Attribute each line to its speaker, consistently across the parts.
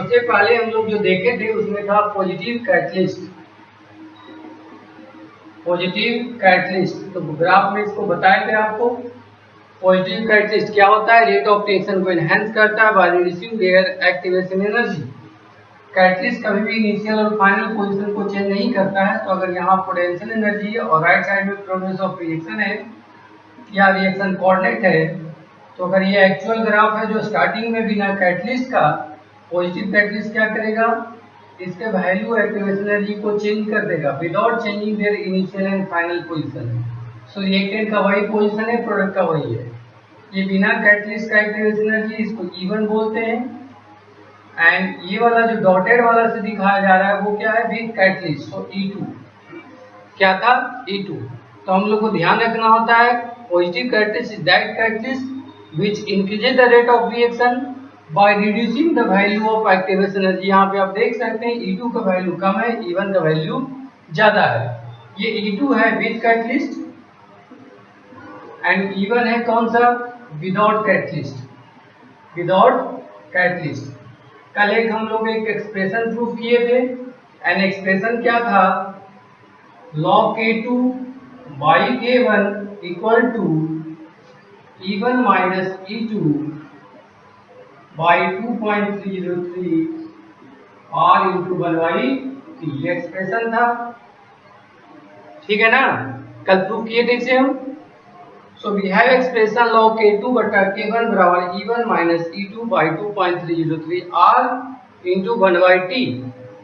Speaker 1: सबसे पहले हम लोग जो देखे थे उसमें था पॉजिटिव कैटलिस्ट। पॉजिटिव कैटलिस्ट तो ग्राफ में इसको बताए थे आपको। पॉजिटिव कैटलिस्ट क्या होता है? रेट ऑफ रिएक्शन को एनहांस करता है by reducing there activation energy. Catalyst कभी भी इनिशियल और फाइनल पोजीशन को चेंज नहीं करता है। तो अगर यहाँ पोटेंशियल एनर्जी और राइट साइड में प्रोग्रेस ऑफ रिएक्शन है या रिएक्शन कोऑर्डिनेट है, तो अगर ये एक्चुअल ग्राफ है जो स्टार्टिंग में बिना कैटलिस्ट का, पॉजिटिव कैटलिस्ट क्या करेगा? इसके वैल्यू एक्टिवेशन एनर्जी को चेंज कर देगा without changing their initial and final position. So reactant का वही पोजीशन है, प्रोडक्ट का वही है। ये बिना कैटलिस्ट का एक्टिवेशन एनर्जी, इसको E1 बोलते हैं। एंड ये वाला जो डॉटेड वाला से दिखाया जा रहा है वो क्या है? With catalyst. सो E2 क्या था? E2। तो हम लोग को ध्यान रखना होता है positive catalyst is that catalyst which increases the rate of reaction by reducing the value of activation energy. यहाँ पे आप देख सकते हैं E2 का वैल्यू कम है, E1 का वैल्यू ज्यादा है। ये E2 है विद कैटलिस्ट एंड E1 है कौन सा? Without catalyst. Without catalyst. कल एक हम लोग एक एक्सप्रेशन प्रूफ किए थे एंड एक्सप्रेशन क्या था? log K2 by K1 equal to E1 minus E2 by 2.303 R into 1/T। ये एक्सप्रेशन था, ठीक है ना? कल प्रूफ किए थे इसे हम। So we have expression log K2 बटा K1 बराबर E1 minus E2 by 2.303 R into 1/T,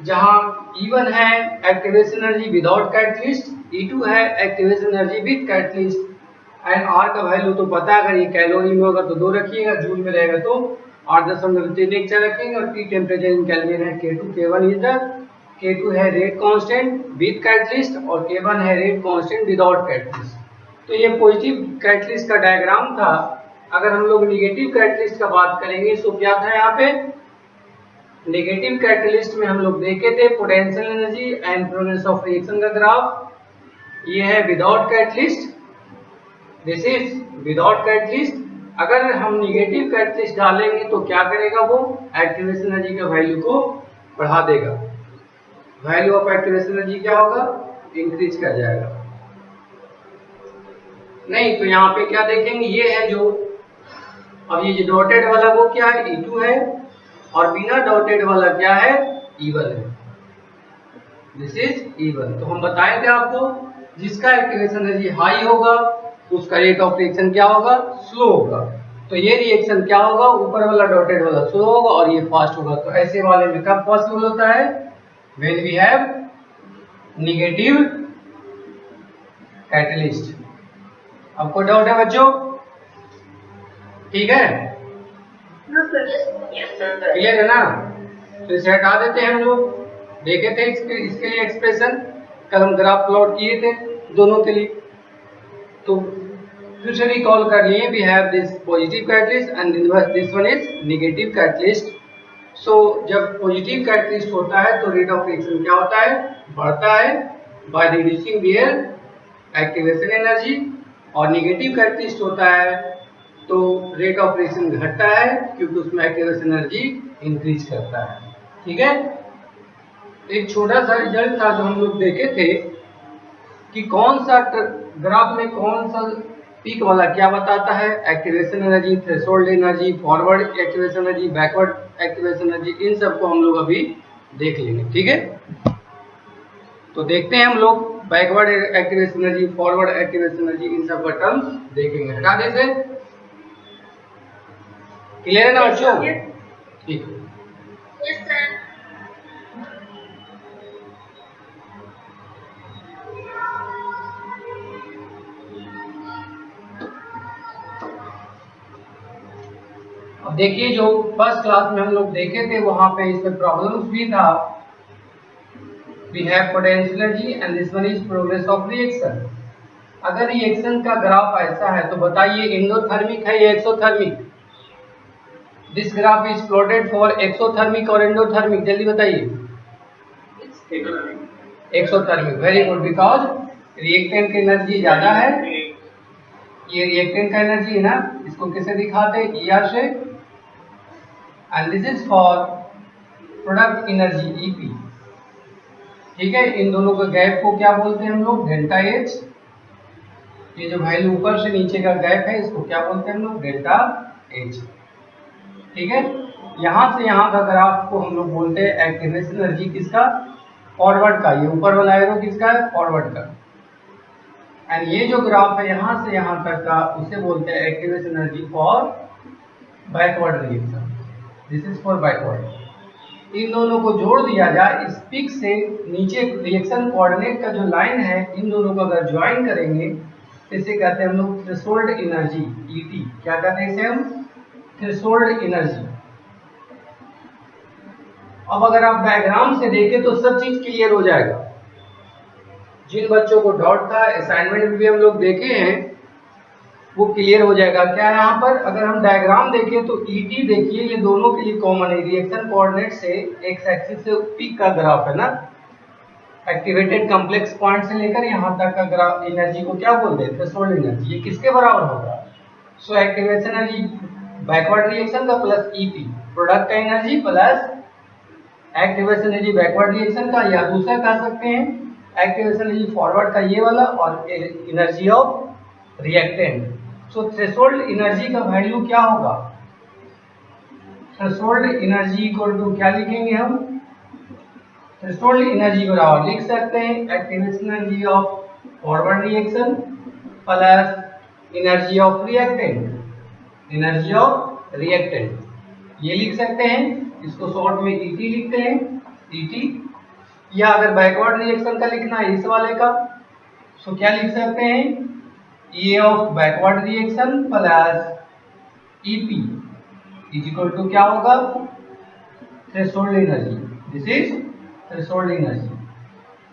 Speaker 1: जहां E1 है activation energy without catalyst, E2 है activation energy with catalyst and R का वैल्यू तो पता है। अगर ये कैलोरी में होगा तो 2 रखिएगा, जूल में रहेगा तो 8.3 रखेंगे और T टेम्परेचर इन केल्विन है। K2 K1 is the K2 है रेट कांस्टेंट विद कैटलिस्ट और K1 है रेट कांस्टेंट विदाउट कैटलिस्ट। तो ये पॉजिटिव कैटलिस्ट का डायग्राम था। अगर हम लोग नेगेटिव कैटलिस्ट का बात करेंगे तो क्या था यहाँ पे? नेगेटिव कैटलिस्ट में हम लोग देखे थे potential energy and progress of reaction का ग्राफ। ये है without catalyst, this is without catalyst. अगर हम नेगेटिव कैटलिस्ट डालेंगे तो क्या करेगा? वो एक्टिवेशन एनर्जी का वैल्यू को बढ़ा देगा। वैल्यू ऑफ एक्टिवेशन एनर्जी क्या होगा? इंक्रीज कर जाएगा। नहीं तो यहाँ पे क्या देखेंगे? ये है जो अब ये जो डॉटेड वाला वो क्या है? E2 है और बिना डॉटेड वाला क्या है? E1 है। This is E1। तो हम बताए थे आपको जिसका एक्टिवेशन एनर्जी हाई होगा उसका रेट ऑफ रिएक्शन क्या होगा? स्लो होगा। तो ये रिएक्शन क्या होगा? ऊपर वाला डॉटेड वाला स्लो होगा और ये फास्ट होगा। तो ऐसे वाले में कब पॉसिबल होता है? When we have negative catalyst. अब कोई डाउट है बच्चों? ठीक है, क्लियर है ना? तो इसे हटा देते हैं हम लोग। देखे थे इसके लिए एक्सप्रेशन, कल हम ग्राफ प्लॉट किए थे दोनों के लिए। तो फिर से रिकॉल कर लिए, we have this positive catalyst and this one is negative catalyst. So जब पॉजिटिव कैटलिस्ट होता है तो रेट ऑफ रिएक्शन क्या होता है? बढ़ता है by reducing there activation energy. और नेगेटिव कैटलिस्ट होता है तो रेट ऑफ रिएक्शन घटता है क्योंकि उसमें एक्टिवेशन एनर्जी इंक्रीज करता है। ठीक है, एक छोटा सा रिजल्ट था जो हम लोग देखे थे कि कौन सा ग्राफ में कौन सा पीक वाला क्या बताता है? Activation energy, threshold energy, forward activation energy, backward activation energy, इन सबको हम लोग अभी देख लेंगे। ठीक है, तो देखते हैं हम लोग backward activation energy, forward activation energy, इन सब का टर्म्स देखेंगे। हटा दे से, क्लियर है ना बच्चों? ठीक है,
Speaker 2: यस सर।
Speaker 1: अब देखिए जो फर्स्ट क्लास में हम लोग देखे थे वहां पे इसमें प्रॉब्लम्स भी था। We have potential energy and this one is progress of reaction। अगर रिएक्शन का ग्राफ ऐसा है तो बताइए एंडोथर्मिक है या exothermic? This graph is plotted for exothermic और एंडोथर्मिक, जल्दी बताइए। Exothermic, very good, because reactant की एनर्जी ज्यादा है। ये रिएक्टेंट का एनर्जी है ना, इसको कैसे दिखाते हैं? ER से। And this is for product energy EP. ठीक है, इन दोनों के गैप को क्या बोलते हैं हम लोग? Delta H. ये जो वैल्यू ऊपर से नीचे का गैप है इसको क्या बोलते हैं हम लोग? Delta H. ठीक है, यहां से यहां का ग्राफ को हम लोग बोलते हैं एक्टिवेशन एनर्जी किसका? फॉरवर्ड का। ये ऊपर वाला एरो किसका है? फॉरवर्ड का। एंड ये जो ग्राफ है यहां से यहां तक का उसे बोलते हैं activation energy for backward reaction. This is for backward. इन दोनों को जोड़ दिया जाए, इस पिक से नीचे रिएक्शन कोऑर्डिनेट का जो लाइन है इन दोनों को अगर ज्वाइन करेंगे इसे कहते हैं हम लोग थ्रेशोल्ड एनर्जी ईटी। क्या कहते हैं इसे हम? Threshold energy. अब अगर आप डायग्राम से देखें तो सब चीज क्लियर हो जाएगा। जिन बच्चों को डाउट था असाइनमेंट में भी हम लोग देखे हैं वो क्लियर हो जाएगा। क्या है यहाँ पर? अगर हम डायग्राम देखें तो ईटी देखिए ये दोनों के लिए कॉमन है। रिएक्शन कोऑर्डिनेट से एक्स एक्सिस से पीक का ग्राफ है ना, एक्टिवेटेड कॉम्प्लेक्स पॉइंट से लेकर यहाँ तक का ग्राफ एनर्जी को क्या बोलते हैं? Threshold energy. ये किसके बराबर होगा? सो एक्टिवेशन एनर्जी बैकवर्ड रिएक्शन का प्लस ईपी प्रोडक्ट का energy plus activation energy backward reaction का, या दूसरा कह सकते हैं एक्टिवेशन एनर्जी फॉरवर्ड का ये वाला और energy of reactant. So threshold energy का वैल्यू क्या होगा? थ्रेशोल्ड एनर्जी इक्वल टू क्या लिखेंगे हम? थ्रेशोल्ड एनर्जी बराबर लिख सकते हैं activation energy of forward reaction plus energy of reactant. Energy of reactant ये लिख सकते हैं, इसको शॉर्ट में ईटी लिखते हैं ईटी। या अगर बैकवर्ड रिएक्शन का लिखना है इस वाले का तो क्या लिख सकते हैं? A of backward reaction plus EP is equal to क्या होगा? Threshold energy. This is threshold energy.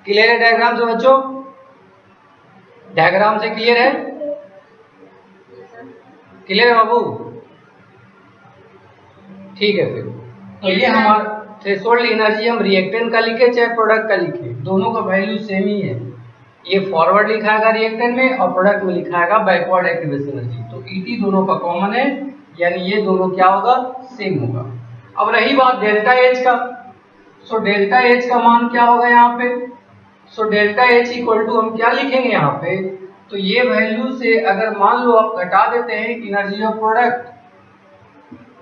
Speaker 1: Clear है डायग्राम से बच्चों? डायग्राम से क्लियर है? क्लियर है बाबू? ठीक है फिर तो ये हमारा थ्रेशोल्ड एनर्जी हम रिएक्टेंट का लिखे चाहे प्रोडक्ट का लिखे दोनों का वैल्यू सेम ही है। ये फॉरवर्ड लिखाएगा रिएक्टेंट में और प्रोडक्ट में लिखाएगा बैकवर्ड एक्टिवेशन एनर्जी। तो ईटी दोनों का कॉमन है, यानी ये दोनों क्या होगा? सेम होगा। अब रही बात डेल्टा एच का, सो डेल्टा एच का मान क्या होगा यहाँ पे? So delta H equal to हम क्या लिखेंगे यहाँ पे? तो ये वैल्यू से अगर मान लो आप घटा देते हैं energy of product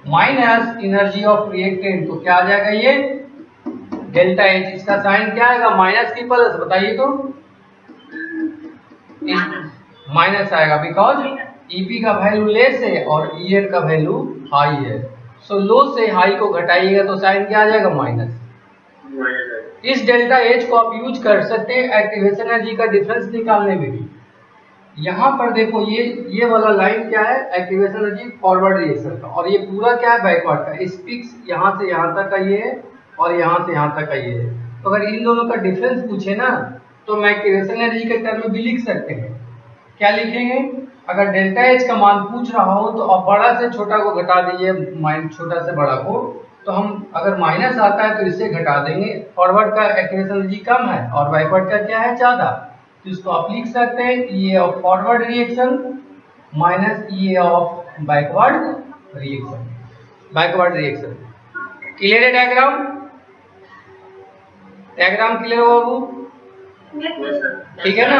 Speaker 1: minus energy of reactant तो क्या आ जाएगा? ये डेल्टा एच। इसका साइन क्या आएगा? माइनस की प्लस? बताइए तो माइनस आएगा बिकॉज ईपी का वैल्यू लेस है और ईएन का वैल्यू हाई है। सो लो से हाई को घटाइएगा तो साइन क्या आ जाएगा? माइनस। इस डेल्टा एच को आप यूज कर सकते हैं एक्टिवेशन एनर्जी का डिफरेंस निकालने में भी। यहाँ पर देखो ये वाला लाइन क्या है? एक्टिवेशन एनर्जी फॉरवर्ड रिएक्शन का, और ये पूरा क्या है? बैकवर्ड का। इस पिक्स यहाँ से यहाँ तक का ये है और यहाँ से यहाँ तक का ये है। तो अगर इन दोनों का डिफरेंस पूछे ना तो मैं एक्टिवेशन एनर्जी के टर्म में भी लिख सकते हैं। क्या लिखेंगे? अगर डेल्टा एच का मान पूछ रहा हो तो आप बड़ा से छोटा को घटा दीजिए छोटा से बड़ा को। तो हम अगर माइनस आता है तो इससे घटा देंगे। फॉरवर्ड का एक्टिवेशन एनर्जी कम है और बैकवर्ड का क्या है? ज्यादा। तो इसको आप लिख सकते हैं ई of forward reaction minus E of backward reaction. Backward reaction clear है? डायग्राम डायग्राम क्लियर हो बाबू? ठीक है ना?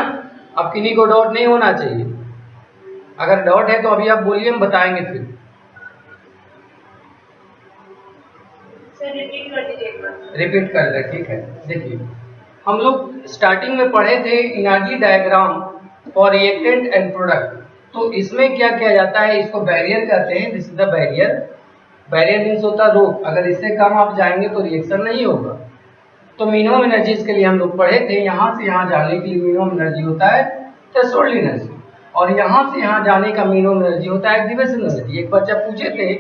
Speaker 1: अब किन्हीं को डाउट नहीं होना चाहिए। अगर डाउट है तो अभी आप बोलिए, हम बताएंगे फिर। रिपीट कर दे, ठीक है। देखिए हम लोग स्टार्टिंग में पढ़े थे energy diagram for reactant and product. तो इसमें क्या किया जाता है? इसको बैरियर कहते हैं। This is the barrier. Barrier means होता है रोक। अगर इससे कम आप जाएंगे तो रिएक्शन नहीं होगा। तो मिनिमम एनर्जीज के लिए हम लोग पढ़े थे, यहाँ से यहाँ जाने के लिए मिनिमम एनर्जी होता है थ्रेशोल्ड एनर्जी, और यहाँ से यहाँ जाने का मिनिमम एनर्जी होता है एक्टिवेशन एनर्जी। एक बच्चा पूछे थे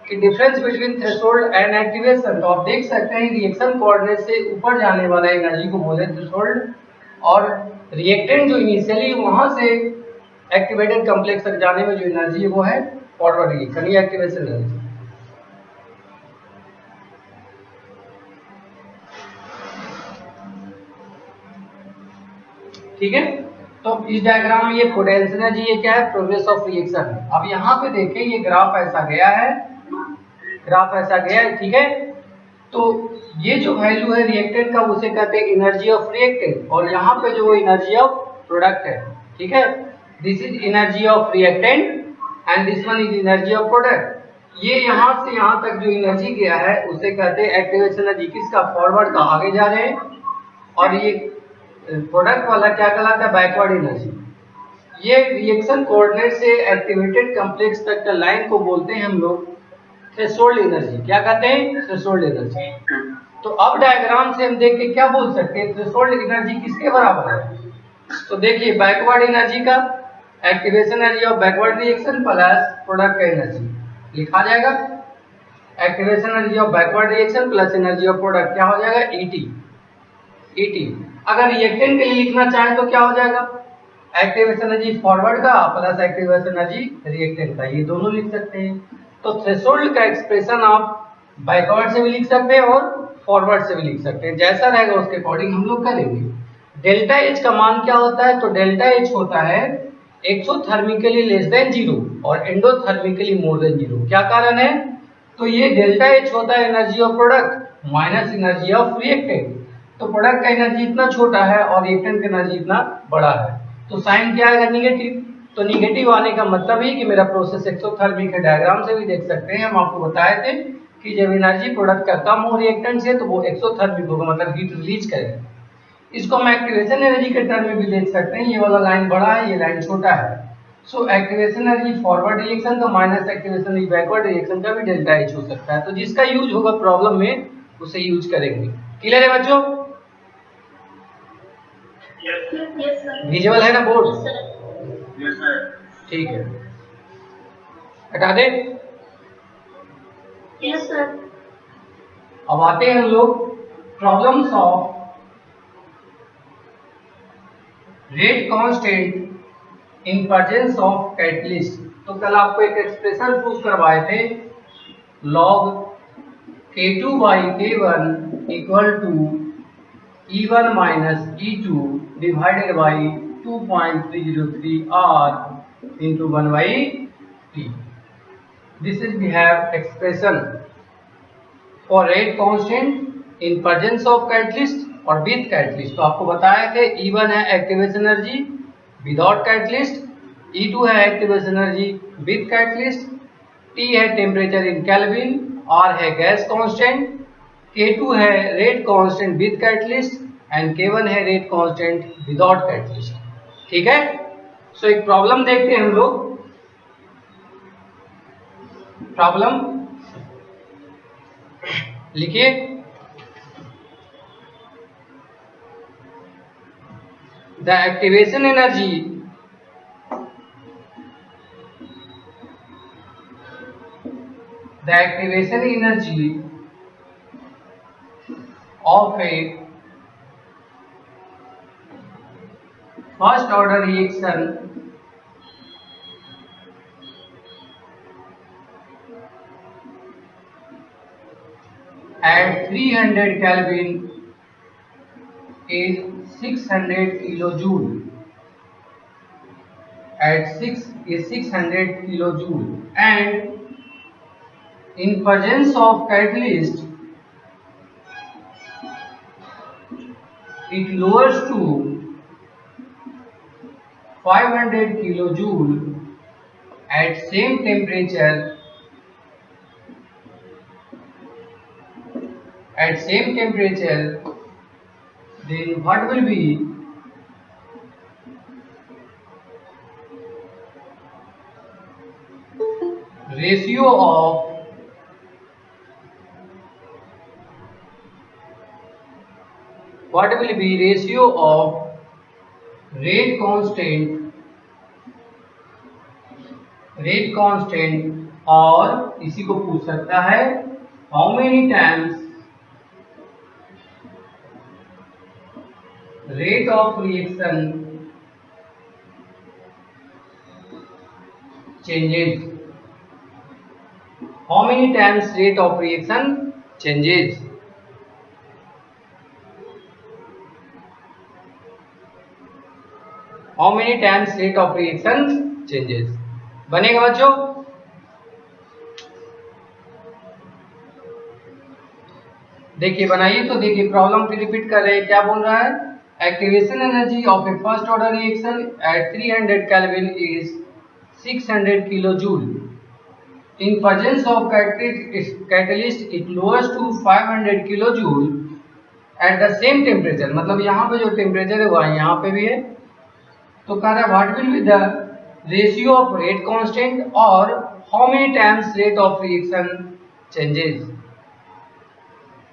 Speaker 1: कि difference between threshold and activation, तो आप देख सकते हैं रिएक्शन कोऑर्डिनेट से ऊपर जाने वाला एनर्जी को बोले थ्रेशोल्ड, और रिएक्टेंट जो इनिशियली वहां से एक्टिवेटेड कॉम्प्लेक्स तक जाने में जो एनर्जी है वो है फॉरवर्ड रिएक्शन या एक्टिवेशन एनर्जी। ठीक है, तो इस डायग्राम में ये पोटेंशियल एनर्जी, ये क्या है? प्रोग्रेस ऑफ रिएक्शन है। अब यहाँ पे देखें ये ग्राफ ऐसा गया है, ग्राफ ऐसा गया है, ठीक है। तो ये जो वैल्यू है रिएक्टेंट का उसे कहते हैं एनर्जी ऑफ रिएक्टेंट, और यहाँ पे जो एनर्जी ऑफ प्रोडक्ट है, ठीक है, this is energy of reactant and this one is energy of product. ये यहाँ से यहाँ तक जो एनर्जी गया है उसे कहते हैं एक्टिवेशन एनर्जी, किसका, फॉरवर्ड का, आगे जा रहे हैं, और ये प्रोडक्ट वाला क्या कहलाता है, बैकवर्ड एनर्जी। ये रिएक्शन कोऑर्डिनेट से एक्टिवेटेड कॉम्प्लेक्स तक का लाइन को बोलते हैं हम लोग थ्रेशोल्ड एनर्जी। क्या कहते हैं, थ्रेशोल्ड एनर्जी। तो अब डायग्राम से हम देख के क्या बोल सकते हैं, थ्रेशोल्ड एनर्जी किसके बराबर है। तो देखिए बैकवर्ड एनर्जी का, activation energy of backward reaction plus product का एनर्जी लिखा जाएगा। Activation energy of backward reaction plus energy of product क्या हो जाएगा, ईटी। अगर रिएक्टेंट के लिए लिखना चाहे तो क्या हो जाएगा, एक्टिवेशन एनर्जी फॉरवर्ड का प्लस एक्टिवेशन एनर्जी रिएक्टेंट का, ये दोनों लिख सकते हैं। तो थ्रेशोल्ड का एक्सप्रेशन आप बैकवर्ड से भी लिख सकते हैं और फॉरवर्ड से भी लिख सकते हैं, जैसा रहेगा उसके अकॉर्डिंग हम लोग करेंगे। डेल्टा एच का मान क्या होता है, तो डेल्टा एच होता है एक्सोथर्मिकली लेस देन 0 और एंडोथर्मिकली मोर देन 0। क्या कारण है, तो ये डेल्टा एच होता है energy of product minus energy of reactant. तो प्रोडक्ट का एनर्जी इतना छोटा है और रिएक्टेंट का एनर्जी इतना बड़ा है, तो साइन क्या आएगा, निगेटिव। तो निगेटिव आने का मतलब ही कि मेरा प्रोसेस एक्सोथर्मिक है। डायग्राम से भी देख सकते हैं, हम आपको बताए थे कि जब एनर्जी प्रोडक्ट का कम हो रिएक्टेंट से तो वो एक्सोथर्मिक होगा, मतलब हीट रिलीज करेगा। इसको हम एक्टिवेशन एनर्जी के टर्म में भी देख सकते हैं, ये वाला लाइन बड़ा है, ये लाइन छोटा है। सो एक्टिवेशन एनर्जी फॉरवर्ड रिएक्शन का minus activation energy backward reaction का भी डेल्टा एच हो सकता है। तो जिसका यूज होगा प्रॉब्लम में उसे यूज करेंगे। क्लियर है बच्चों, विजुअल है ना बोर्ड, ठीक है, हटा दे।
Speaker 2: Yes sir.
Speaker 1: अब आते हैं हम लोग problems of rate constant in presence of catalyst. तो कल आपको एक एक्सप्रेशन प्रूव करवाए थे, log K2 by K1 equal to E1 minus E2 divided by 2.303 R into 1 by T. This is we have expression for rate constant in presence of catalyst और with catalyst. तो आपको बताया थे E1 है activation energy without catalyst, E2 है activation energy with catalyst, T है temperature in kelvin, R है gas constant, K2 है rate constant with catalyst and K1 है रेट कांस्टेंट विदाउट कैटलिस्ट। ठीक है, सो एक प्रॉब्लम देखते हैं हम लोग। प्रॉब्लम लिखिए, the activation energy of a first order reaction at 300 Kelvin is 600 kilojoule. At 600 kilojoule, and in presence of catalyst it lowers to 500 kilojoule at same temperature. At same temperature, then what will be ratio of rate constant और इसी को पूछ सकता है how many times rate of reaction changes. How many times rate of reaction changes? How many times rate of reaction changes? बनेगा बच्चों? देखिए बनाइए, तो देखिए प्रॉब्लम पे रिपीट कर रहे हैं, क्या बोल रहा है, activation energy of a first order reaction at 300 kelvin is 600 kilojoule. In presence of catalyst it lowers to 500 kilojoule at the same temperature. मतलब यहाँ पे जो टेम्परेचर है वह यहाँ पे भी है। तो कह रहा है what will be the ratio of rate constant और how many times rate of reaction changes,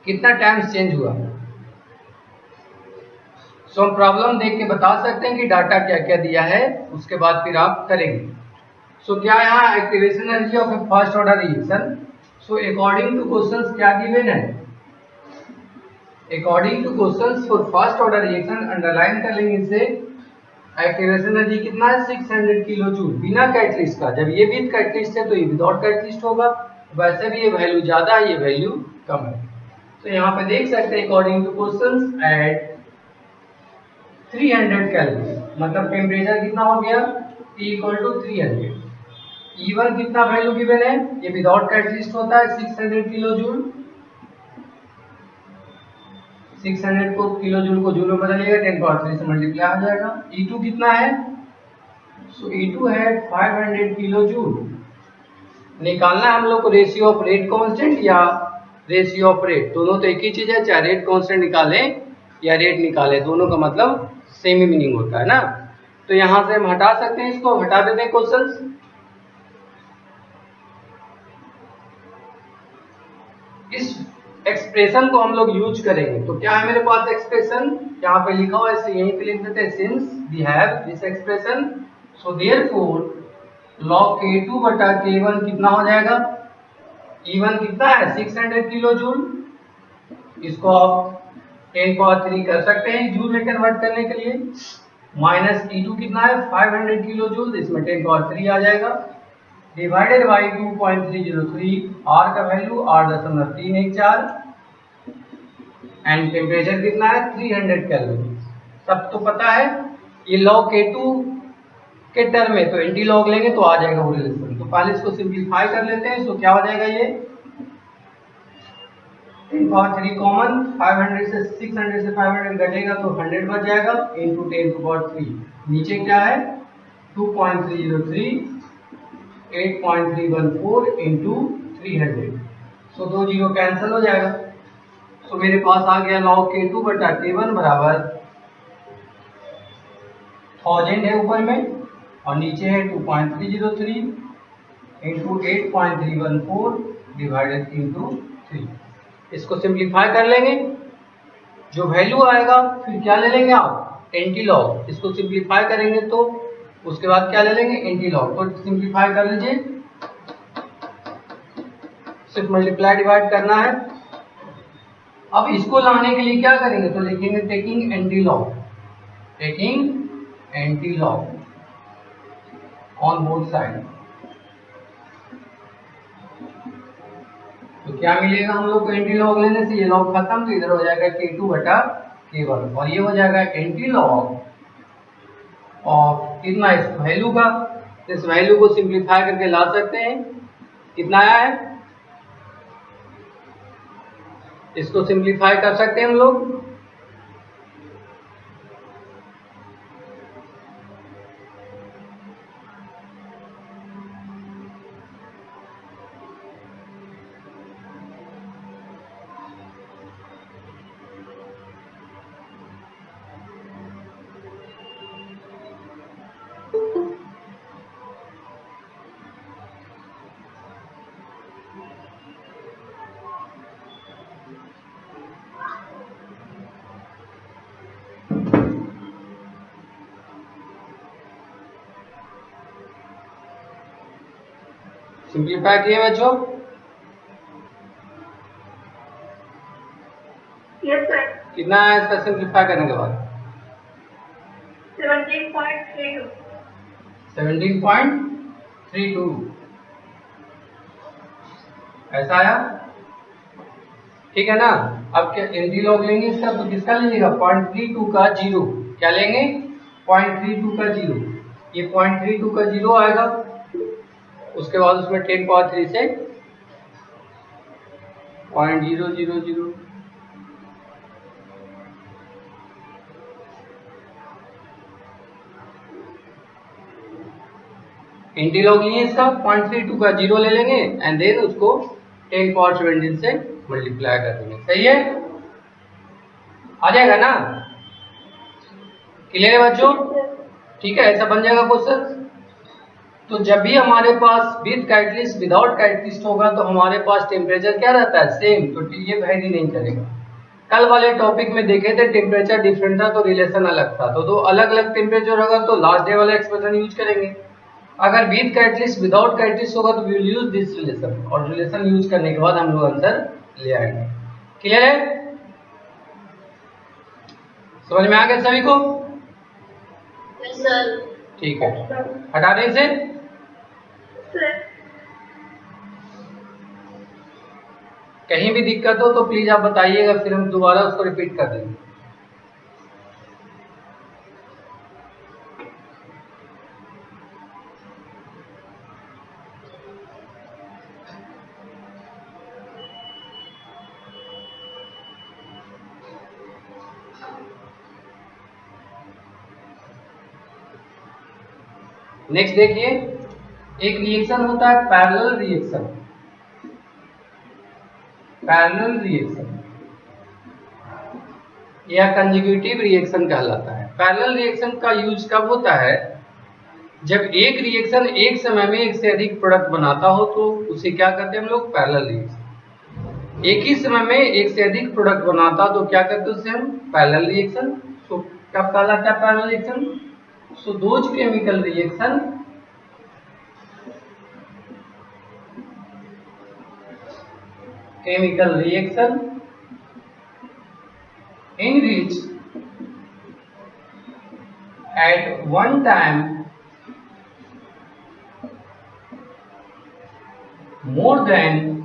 Speaker 1: कितना टाइम्स चेंज हुआ। सो हम प्रॉब्लम देख के बता सकते हैं कि डाटा क्या क्या दिया है, उसके बाद फिर आप करेंगे। सो क्या यहाँ activation energy of a first order reaction, so according two questions क्या गिवन है, according two questions for first order reaction underline कर लेंगे इसे, एक्टिवेशन एनर्जी कितना है 600 किलो जूल बिना कैटलिस्ट का। जब ये विद कैटलिस्ट है तो ये विदाउट कैटलिस्ट होगा, वैसे भी ये वैल्यू ज्यादा है, ये वैल्यू कम है। तो यहाँ पे देख सकते हैं according two questions eight 300 kelvin, मतलब टेम्परेचर कितना हो गया T इक्वल टू 300। E1 कितना वैल्यू गिवन है, ये विदाउट कैटलिस्ट होता है 600 किलो जूल, 600 को किलो जूल को जूल में बदलिएगा 10 पावर 3 से मल्टीप्लाई हो जाएगा। E2 कितना है, सो E2 है 500 किलो जूल। निकालना है हम लोग को रेशियो ऑफ रेट कांस्टेंट या रेशियो ऑफ रेट, दोनों तो एक ही चीज है, चाहे रेट कांस्टेंट निकालें या रेट निकालें, दोनों का मतलब सेम ही मीनिंग होता है ना। तो यहां से हम हटा सकते हैं, इसको हटा देते हैं क्वेश्चंस। इस एक्सप्रेशन को हम लोग यूज करेंगे, तो क्या है मेरे पास एक्सप्रेशन, यहाँ पे लिखा हुआ है, यहीं पे लिख देते हैं, since we have this expression so therefore log K2 बटा K1 कितना हो जाएगा, E1 कितना है 600 किलो जूल, इसको आप 10 पावर 3 कर सकते हैं जूल में कन्वर्ट करने के लिए, माइनस E2 कितना है 500 किलो जूल, इसमें 10 पावर 3 आ जाएगा, डिवाइडेड बाई 2.303, R का वैल्यू 8.314 एंड टेम्परेचर कितना है 300 केल्विन। सब तो पता है, ये log K2 के टर्म में तो एंटी लॉग लेंगे तो आ जाएगा वो रिलेशन। तो पहले इसको सिंपलीफाई कर लेते हैं, तो क्या हो जाएगा, ये 10 पावर 3 कॉमन, 500 से 600 से 500 घटेगा तो 100 बच जाएगा इनटू 10 पावर 3, नीचे क्या है 2.303 8.314 इनटू 300, सो 2 जीरो कैंसिल हो जाएगा। सो मेरे पास आ गया log K2 बटा K1 बराबर 1000 है ऊपर में और नीचे है 2.303 इंटू 8.314 डिवाइडेड इंटू 3। इसको सिंप्लीफाई कर लेंगे, जो वैल्यू आएगा फिर क्या ले लेंगे आप एंटी लॉग, इसको सिंप्लीफाई करेंगे तो उसके बाद क्या ले लेंगे एंटी लॉग। तो सिंप्लीफाई कर लीजिए, सिर्फ मल्टीप्लाई डिवाइड करना है। अब इसको लाने के लिए क्या करेंगे, तो लिखेंगे taking anti log, taking anti log on both side. तो क्या मिलेगा हम लोग को एंटी लॉग लेने से, ये लॉग खत्म तो इधर हो जाएगा K2 बटा K1 और ये हो जाएगा एंटी लॉग ऑफ कितना इस वैल्यू का। इस वैल्यू को सिंप्लीफाई करके ला सकते हैं, कितना आया है, इसको सिंप्लीफाई कर सकते हैं हम लोग, सिंप्लीफाई किए बच्चों,
Speaker 2: यस सर,
Speaker 1: कितना है इसका सिंप्लीफाई करने के बाद
Speaker 2: 17.32
Speaker 1: 17.32 ऐसा आया, ठीक है ना। अब क्या एंटी लॉग लेंगे इसका, तो किसका लीजिएगा 0.32 का जीरो, क्या लेंगे 0.32 का जीरो, ये 0.32 का जीरो आएगा, उसके बाद उसमें 10 पावर 3 से 0.000 एंटी लॉग लिए इसका 0.32 का 0 ले लेंगे एंड देन उसको 10 पावर 17 से मल्टीप्लाई कर देंगे। सही है, आ जाएगा ना? क्लियर है बच्चों? ठीक है, ऐसा बन जाएगा क्वेश्चन। तो जब भी हमारे पास विद कैटलिस्ट विदाउट कैटलिस्ट होगा तो हमारे पास टेम्परेचर क्या रहता है? सेम। तो ये वैरी नहीं करेगा। कल वाले टॉपिक में देखे थे टेम्परेचर डिफरेंट था तो रिलेशन अलग था। तो दो अलग अलग टेम्परेचर होगा तो लास्ट डे वाला एक्सप्रेशन यूज करेंगे। अगर विद कैटलिस्ट विदाउट कैटलिस्ट होगा तो we will use this relation, और रिलेशन यूज करने के बाद हम लोग आंसर ले आएंगे। क्लियर है? समझ में आ गया सभी को? ठीक है, हटा दें इसे। कहीं भी दिक्कत हो तो प्लीज आप बताइएगा, फिर हम दोबारा उसको रिपीट कर देंगे। नेक्स्ट देखिए, एक रिएक्शन होता है पैरेलल रिएक्शन। पैरेलल रिएक्शन या कंसेक्यूटिव रिएक्शन कहलाता है। पैरेलल रिएक्शन का यूज कब होता है? जब एक रिएक्शन एक समय में एक से अधिक प्रोडक्ट बनाता हो तो उसे क्या कहते हैं हम लोग? Parallel reaction. एक ही समय में एक से अधिक प्रोडक्ट बनाता तो क्या कहते हैं उसे हम? Parallel reaction. तो क्या कहलाता है parallel reaction? So those chemical reaction in which at one time more than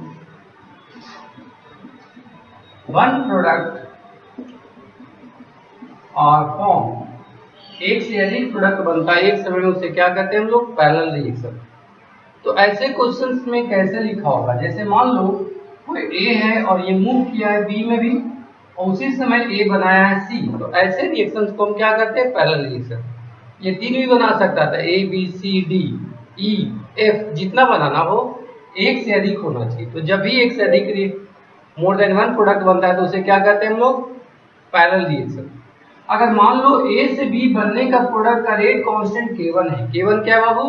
Speaker 1: one product are formed, एक से अधिक प्रोडक्ट बनता है एक समय में, उसे क्या कहते हैं हम लोग? Parallel reaction. तो ऐसे क्वेश्चंस में कैसे लिखा होगा? जैसे मान लो कोई ए है और ये मूव किया है बी में भी और उसी समय ए बनाया है सी, तो ऐसे रिएक्शंस को हम क्या कहते हैं? Parallel reaction. ये तीन भी बना सकता था, A B C D E F, जितना बनाना हो एक से अधिक होना चाहिए। तो जब भी एक से अधिक मोर देन वन प्रोडक्ट बनता है तो उसे क्या कहते हैं हम लोग? Parallel reaction. अगर मान लो ए से बी बनने का प्रोडक्ट का रेट कांस्टेंट K1 है। K1 क्या है बाबू?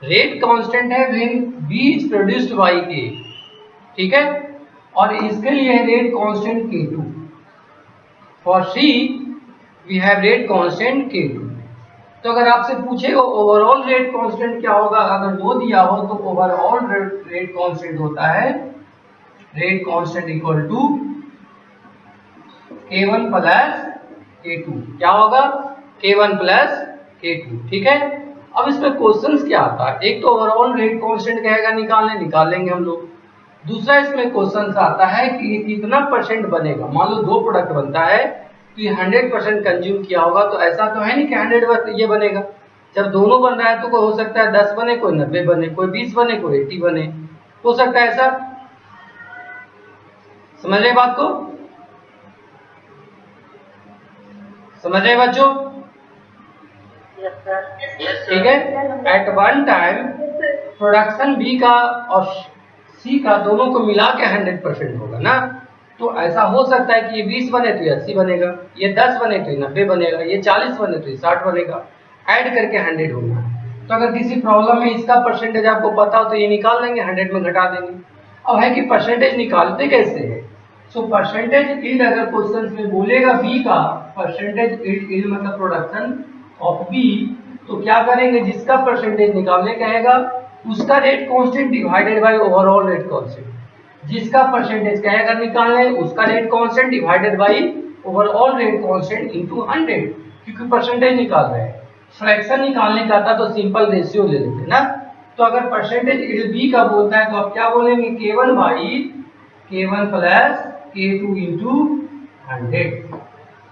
Speaker 1: रेट कांस्टेंट है when B is produced by A, ठीक है? और इसके लिए है rate constant K2। For C we have rate constant K2। तो अगर आपसे पूछेगा ओवरऑल रेट कांस्टेंट क्या होगा, अगर वो दिया हो तो ओवरऑल रेट कांस्टेंट होता है rate constant equal to K1 plus K2। क्या होगा? K1 प्लस K2, ठीक है? अब इसमें क्वेश्चंस क्या आता है? एक तो ओवरऑल रेट कांस्टेंट कहेगा निकाल लेंगे हम लोग। दूसरा इसमें क्वेश्चंस आता है कि कितना परसेंट बनेगा। मान लो दो प्रोडक्ट बनता है तो ये 100% कंज्यूम किया होगा, तो ऐसा तो है नहीं कि 100 ये बनेगा। जब दोनों बन रहा है तो कोई हो सकता है 10 बने, कोई 90 बने, कोई 20 बने, कोई 80 बने, हो सकता है ऐसा। समझ रहे बात को? समझ रहे बच्चों? ठीक है। At one time production B का और सी का दोनों को मिला के 100% होगा ना। तो ऐसा हो सकता है कि ये 20 बने तो ये 80 बनेगा, ये 10 बने तो ये 90 बनेगा, ये 40 बने तो ये 60 बनेगा, ऐड करके 100 होना है। तो अगर किसी प्रॉब्लम में इसका परसेंटेज आपको पता हो तो ये निकाल लेंगे, 100 में घटा देंगे। अब है कि परसेंटेज निकालते कैसे है? सो परसेंटेज यील्ड अगर क्वेश्चन में बोलेगा बी का परसेंटेज यील्ड मतलब प्रोडक्शन ऑफ बी, तो क्या करेंगे? जिसका परसेंटेज निकालने कहेगा उसका rate constant divided by overall rate constant. जिसका परसेंटेज कहेगा निकालने उसका rate constant divided by overall rate constant into 100, क्योंकि परसेंटेज निकाल रहे हैं। फ्रैक्शन निकालने का था तो सिंपल रेशियो ले लेते ना। तो अगर परसेंटेज यील्ड बी का बोलता है तो आप क्या बोलेंगे? K1 by K1 plus K2 into 100।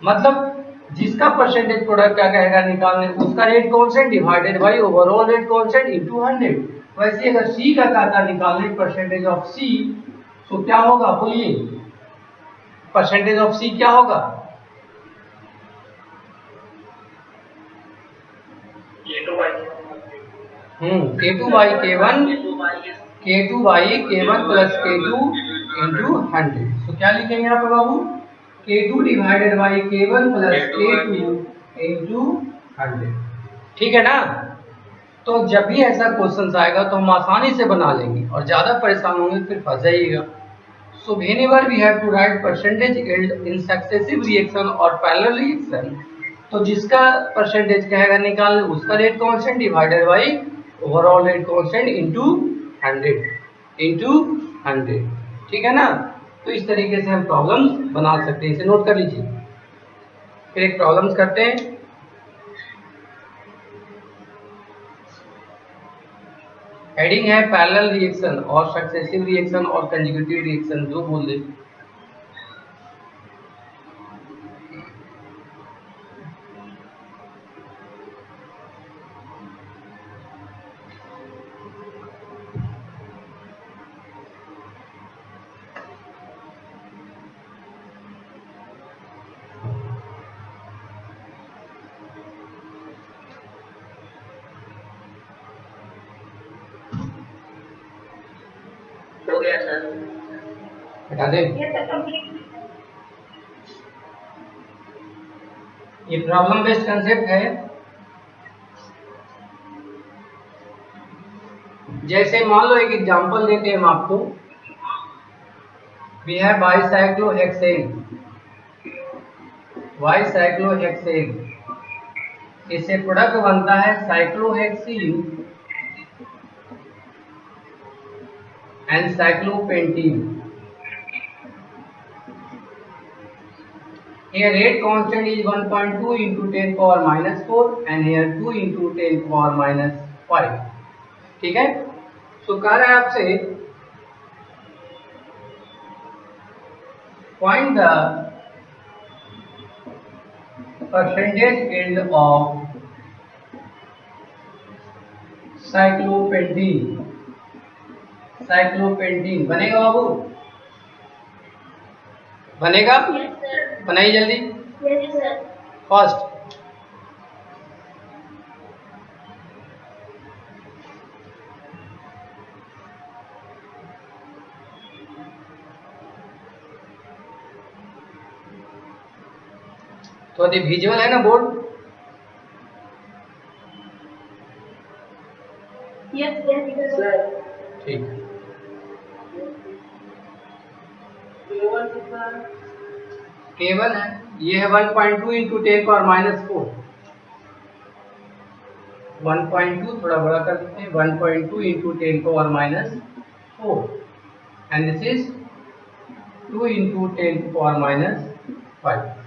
Speaker 1: मतलब जिसका परसेंटेज प्रोडक्ट क्या कहेगा निकालने उसका rate constant divided by overall rate constant into 100। वैसे अगर सी का कहता निकालने परसेंटेज ऑफ सी, तो क्या होगा बोलिए? परसेंटेज ऑफ सी क्या होगा? K2 by K1 plus K2 into 100। तो क्या लिखेंगे यहाँ पे बाबू? K2 divided by K1 plus K2 into 100। ठीक है ना? तो जब भी ऐसा क्वेश्चन आएगा तो हम आसानी से बना लेंगे और ज्यादा परेशान होंगे फिर फंस जाइएगा। So whenever we have to write percentage yield in successive reaction or parallel reaction, तो जिसका परसेंटेज कहेगा निकाल उसका rate constant divided by overall rate constant into 100। ठीक है ना? तो इस तरीके से हम प्रॉब्लम्स बना सकते हैं, इसे नोट कर लीजिए। फिर एक प्रॉब्लम्स करते हैं। हेडिंग है पैरेलल रिएक्शन और सक्सेसिव रिएक्शन और कंसेक्यूटिव रिएक्शन, जो बोल दे।
Speaker 2: हो गया सर।
Speaker 1: हटा दे।
Speaker 2: ये तो कंप्लीट।
Speaker 1: ये प्रॉब्लम बेस्ड कंसेप्ट है। जैसे मान लो एक एग्जांपल देते हैं हम आपको। We have bicyclohexane. इससे प्रोडक्ट बनता है cyclohexene and cyclopentene. Here rate constant is 1.2 into 10 power minus 4 and here 2 into 10 power minus 5. ठीक है? तो कह रहा है आपसे find the percentage yield of cyclopentene। साइक्लोपेंटीन बनेगा बाबू? बनेगा?
Speaker 2: Yes sir.
Speaker 1: बनाइए जल्दी।
Speaker 2: Yes sir.
Speaker 1: फर्स्ट तो अभी विजुअल है ना बोर्ड?
Speaker 2: Yes sir.
Speaker 1: ठीक। केवल है ये है 1.2 इंटू 10 पावर माइनस 4। 1.2 थोड़ा बड़ा कर देते हैं, 1.2 into 10 power minus 4 and this is 2 into 10 power minus 5।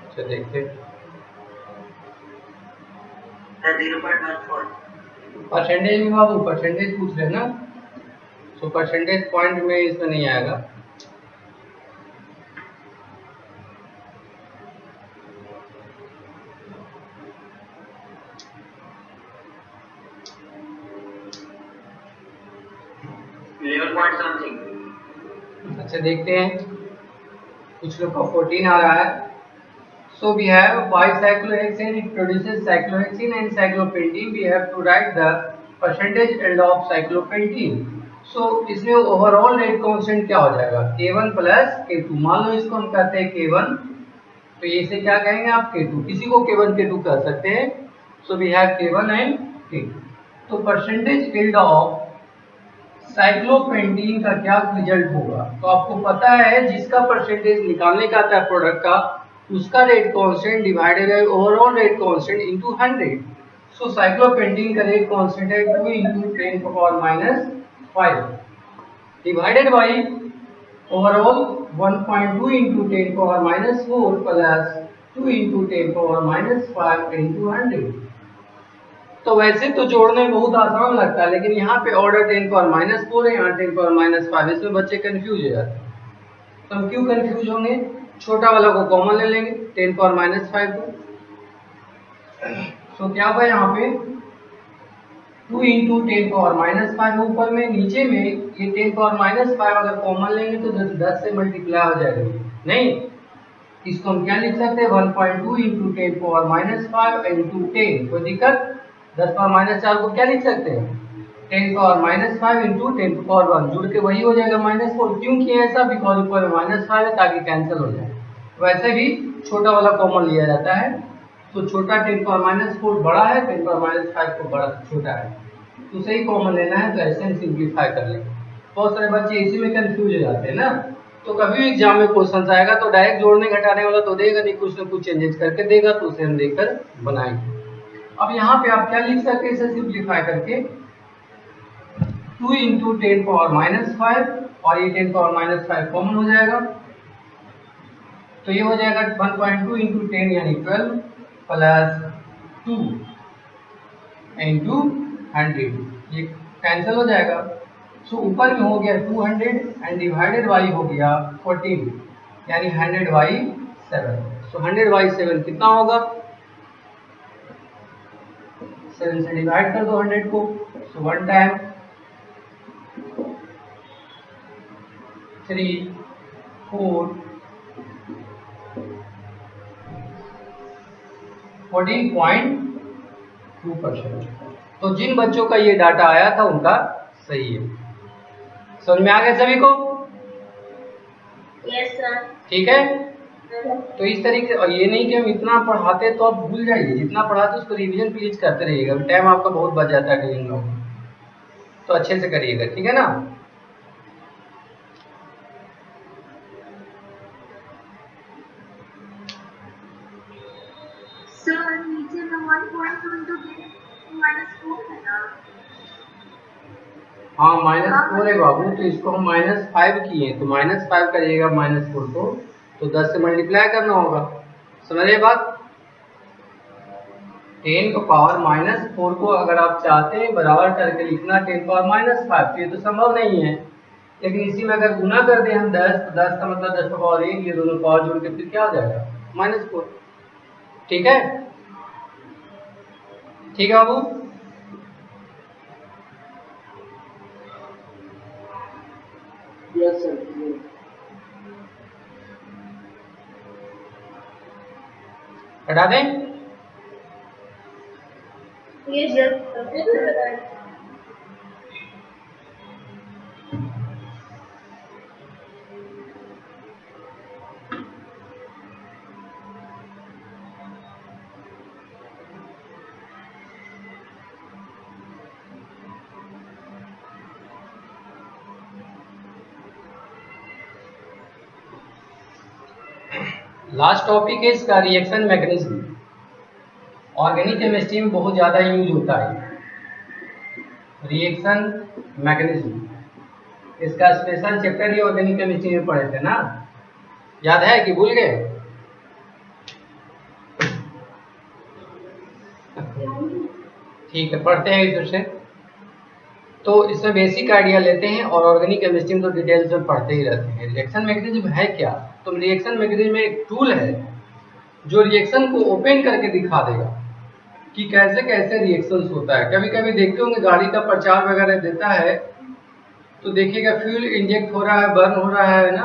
Speaker 1: अच्छा देखते परसेंटेज में बाबू, परसेंटेज पूछ रहे ना, तो परसेंटेज पॉइंट में इसमें नहीं आएगा। अच्छा देखते हैं, कुछ लोग का 14 आ रहा है। So we have bicyclohexane, it produces cyclohexene and cyclopentene. We have to write the percentage yield of cyclopentene. So इसमें ओवरऑल रेट कांस्टेंट क्या हो जाएगा? K1 plus K2। मान लो इसको हम कहते हैं K1, तो ये से क्या कहेंगे आप? K2। किसी को K1 K2 कह सकते हैं। So we have K1 and K2। तो परसेंटेज yield ऑफ साइक्लोपेंटीन का क्या रिजल्ट होगा? तो आपको पता है जिसका परसेंटेज निकालने का आता है प्रोडक्ट का, उसका rate constant divided by overall rate constant into 100। सो साइक्लोपेंटीन का रेट कांस्टेंट है 2 into 10 power minus 5 divided by overall 1.2 into 10 power minus 4 plus 2 into 10 power minus 5 into 100। तो वैसे तो जोड़ने में बहुत आसान लगता है, लेकिन यहाँ पे ऑर्डर 10 पावर माइनस 4 है, यहाँ 10 पावर माइनस 5, इसमें बच्चे कंफ्यूज हो जाते हैं। तो हम क्यों कंफ्यूज होंगे, छोटा वाला को कॉमन ले लेंगे 10 पावर माइनस 5 को। तो क्या होगा यहाँ पे 2 इंटू 10 पावर माइनस 5 ऊपर में, नीचे में ये 10 पावर माइनस 5 अगर कॉमन लेंगे तो 10 से मल्टीप्लाई हो जाएगा, नहीं इसको हम क्या लिख सकते हैं 1.2 इंटू 10 पावर माइनस 5 इंटू 10, कोई दिक्कत, 10 पावर माइनस 4 को क्या लिख सकते हैं 10 पावर माइनस 5 इंटू 10 पावर 1, जुड़ के वही हो जाएगा -4। क्यों किया ऐसा, बिकॉज ऊपर -5 है ताकि कैंसिल हो जाए। वैसे भी छोटा वाला कॉमन लिया जाता है, तो छोटा 10 पावर -4 बड़ा है, 10 पावर -5 को बड़ा छोटा है, तो सही कॉमन लेना है, तो ऐसे हम सिंप्लीफाई कर लेंगे। बहुत सारे बच्चे इसी में कंफ्यूज हो जाते हैं ना, तो कभी भी एग्जाम में क्वेश्चन आएगा तो डायरेक्ट जोड़ने घटाने वाला तो देगा नहीं, कुछ ना कुछ चेंजेस करके देगा, तो उसे हम देखकर बनाएंगे। अब यहाँ पे आप क्या लिख सकते हैं इसे सिंप्लीफाई करके 2 इंटू 10 पावर -5 और ये 10 पावर -5 कॉमन हो जाएगा, तो ये हो जाएगा 1.2 इंटू 10 यानी 12 प्लस 2 इंटू 100, ये कैंसिल हो जाएगा। सो ऊपर में हो गया 200 एंड डिवाइडेड बाई हो गया 14 यानी 100/7। सो 100/7 कितना होगा, 7 से डिवाइड कर दो 100 को, सो 1 टाइम 3 4 14.2%। तो जिन बच्चों का ये डाटा आया था उनका सही है। समझ में आ गया सभी को?
Speaker 2: Yes sir.
Speaker 1: ठीक है, तो इस तरीके, और ये नहीं कि हम इतना पढ़ाते तो आप भूल जाइए, जितना पढ़ाते उसको रिवीजन प्लीज करते रहिएगा, टाइम आपका बहुत बच जाता है ड्यूरिंग में, तो अच्छे से करिएगा, ठीक है ना।
Speaker 2: सर नीचे में 1.2 इंटू 10 -4 है ना।
Speaker 1: हाँ -4 है बाबू, तो इसको हम -5 किए, तो -5 करिएगा -4 को, तो 10 से मल्टीप्लाई करना होगा, समझिए बात। 10 का पावर -4 को अगर आप चाहते हैं बराबर करके लिखना 10 पावर -5, तो ये तो संभव नहीं है, लेकिन इसी में अगर गुना कर दें हम 10, तो 10 का मतलब 10 का पावर 1, ये दोनों पावर जोड़ के फिर क्या हो जाएगा -4, ठीक है। ठीक है बाबू,
Speaker 2: यस सर।
Speaker 1: हटा दें।
Speaker 2: Yes sir.
Speaker 1: लास्ट टॉपिक है इसका रिएक्शन मैकेनिज्म। ऑर्गेनिक केमिस्ट्री में बहुत ज़्यादा यूज होता है रिएक्शन मैकेनिज्म, इसका स्पेशल चैप्टर ही ऑर्गेनिक केमिस्ट्री में पढ़े थे ना, याद है कि भूल गए? ठीक है, पढ़ते हैं इधर से। तो इसमें बेसिक आइडिया लेते हैं और ऑर्गेनिक केमिस्ट्री में तो डिटेल्स में पढ़ते ही रहते हैं। रिएक्शन मैकेनिज्म है क्या? तो रिएक्शन मैकेनिज्म में एक टूल है जो रिएक्शन को ओपन करके दिखा देगा कि कैसे कैसे रिएक्शंस होता है। कभी कभी देखते होंगे गाड़ी का प्रचार वगैरह देता है तो देखिएगा फ्यूल इंजेक्ट हो रहा है, बर्न हो रहा है ना,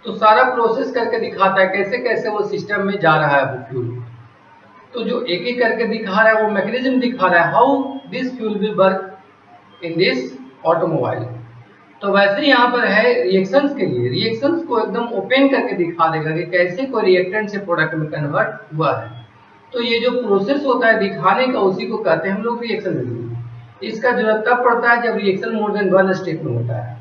Speaker 1: तो सारा प्रोसेस करके दिखाता है कैसे कैसे वो सिस्टम में जा रहा है वो फ्यूल। तो जो एक एक करके दिखा रहा है वो मैकेनिज्म दिखा रहा है, how this fuel will work in this automobile. तो वैसे यहाँ पर है रिएक्शंस के लिए, रिएक्शंस को एकदम ओपन करके दिखा देगा कि कैसे कोई रिएक्टेंट से प्रोडक्ट में कन्वर्ट हुआ है। तो ये जो प्रोसेस होता है दिखाने का, उसी को कहते हैं हम लोग रिएक्शन मैकेनिज्म। इसका जरूरत तब पड़ता है जब reaction more than one step में होता है,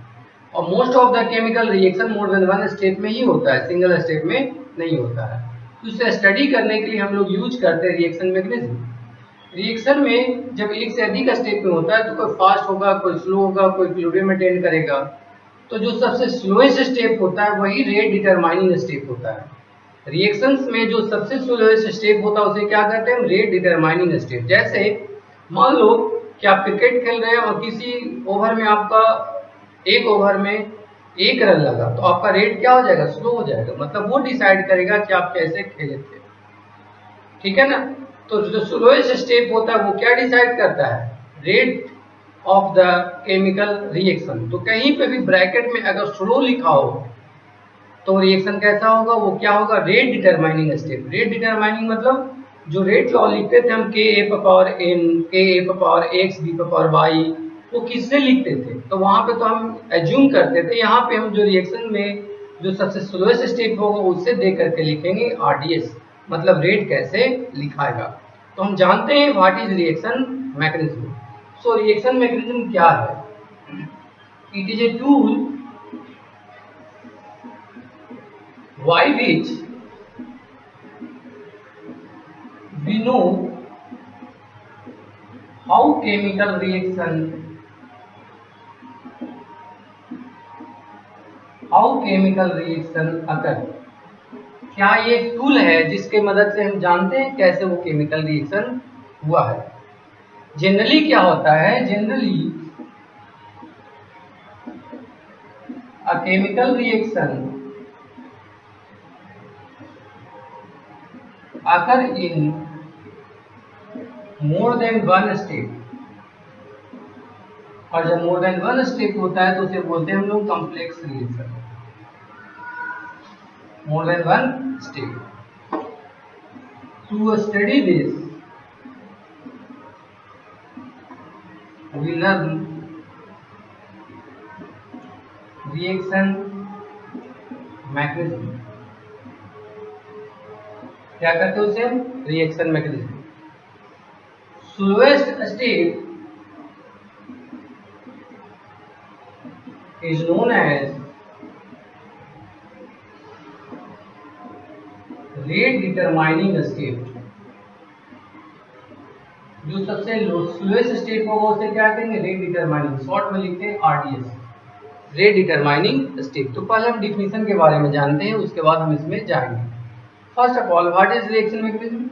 Speaker 1: और most of the chemical reaction more than one step में ही होता है, सिंगल स्टेप में नहीं होता है। तो इसे स्टडी करने के लिए हम लोग यूज करते हैं रिएक्शन मैकेनिज्म। रिएक्शन में जब एक से अधिक स्टेप में होता है तो कोई फास्ट होगा, कोई स्लो होगा, कोई इक्विलिब्रियम मेंटेन करेगा। तो जो सबसे स्लोएस्ट स्टेप होता है वही रेट डिटरमाइनिंग स्टेप होता है। रिएक्शंस में जो सबसे स्लोएस्ट स्टेप होता है उसे क्या कहते हैं? Rate determining step. जैसे मान लो कि आप क्रिकेट खेल रहे हैं और किसी ओवर में आपका, एक ओवर में 1 रन लगा तो आपका रेट क्या हो जाएगा, स्लो हो जाएगा। मतलब वो डिसाइड करेगा कि आप कैसे खेले थे, ठीक है ना। तो जो स्लोएस्ट स्टेप होता है वो क्या डिसाइड करता है, rate of the chemical reaction. तो कहीं पे भी ब्रैकेट में अगर स्लो लिखा हो तो रिएक्शन कैसा होगा, वो क्या होगा, rate determining step. Rate determining मतलब जो रेट लॉ लिखते थे हम, के A power N, K A power X, B power Y, वो किससे लिखते थे, तो वहां पे तो हम एज्यूम करते थे। यहाँ पे हम जो रिएक्शन में जो सबसे स्लोएस्ट स्टेप होगा उससे दे करके लिखेंगे आरडीएस, मतलब रेट कैसे लिखाएगा। तो हम जानते हैं what is reaction mechanism. So reaction mechanism क्या है, it is a tool by which we know how chemical reaction occur। क्या ये एक टूल है जिसके मदद से हम जानते हैं कैसे वो केमिकल रिएक्शन हुआ है। जनरली क्या होता है, generally a chemical reaction occur in more than one step, और जब मोर देन वन स्टेप होता है तो उसे बोलते हैं हम लोग complex reaction. More than one step. To study this we learn reaction mechanism. क्या कहते हैं उसे, reaction mechanism. Slowest step is known as rate determining step। जो सबसे स्लोएस्ट स्टेप होगा उसे क्या कहेंगे, रेट डिटरमाइनिंग, शॉर्ट में लिखते हैं आरडीएस, रेट डिटरमाइनिंग स्टेप। तो पहले हम डिफिनीशन के बारे में जानते हैं, उसके बाद हम इसमें जाएंगे। First of all what is reaction mechanism.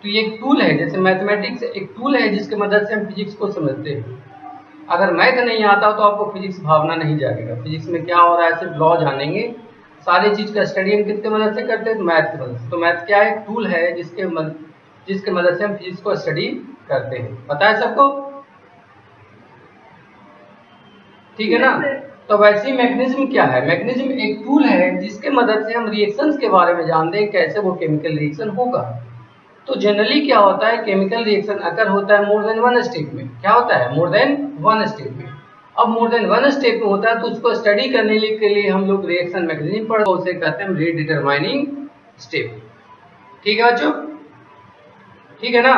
Speaker 1: तो ये एक टूल है, जैसे मैथमेटिक्स एक टूल है जिसके मदद से हम फिजिक्स को समझते हैं। अगर मैथ नहीं आता तो आपको फिजिक्स भावना नहीं जाएगा। फिजिक्स में क्या हो रहा है सिर्फ लॉ जानेंगे, सारी चीज का स्टडी हम किसके मदद से करते हैं, मैथ की मदद से। तो मैथ क्या है, टूल है जिसके मदद से हम फिजिक्स को स्टडी करते हैं। पता है सबको, ठीक है ना। तो वैसे ही मैकेनिज्म क्या है, मैकेनिज्म एक टूल है जिसके मदद से हम रिएक्शंस के बारे में जानते हैं कैसे वो केमिकल रिएक्शन होगा। तो जनरली क्या होता है, केमिकल रिएक्शन अगर होता है मोर देन वन स्टेप में। क्या होता है, मोर देन वन स्टेप में। अब मोर देन वन स्टेप में होता है तो उसको स्टडी करने के लिए हम लोग रिएक्शन मैकेनिज्म पढ़, उसे कहते हैं रेट डिटरमाइनिंग स्टेप। ठीक है बच्चों, ठीक है ना,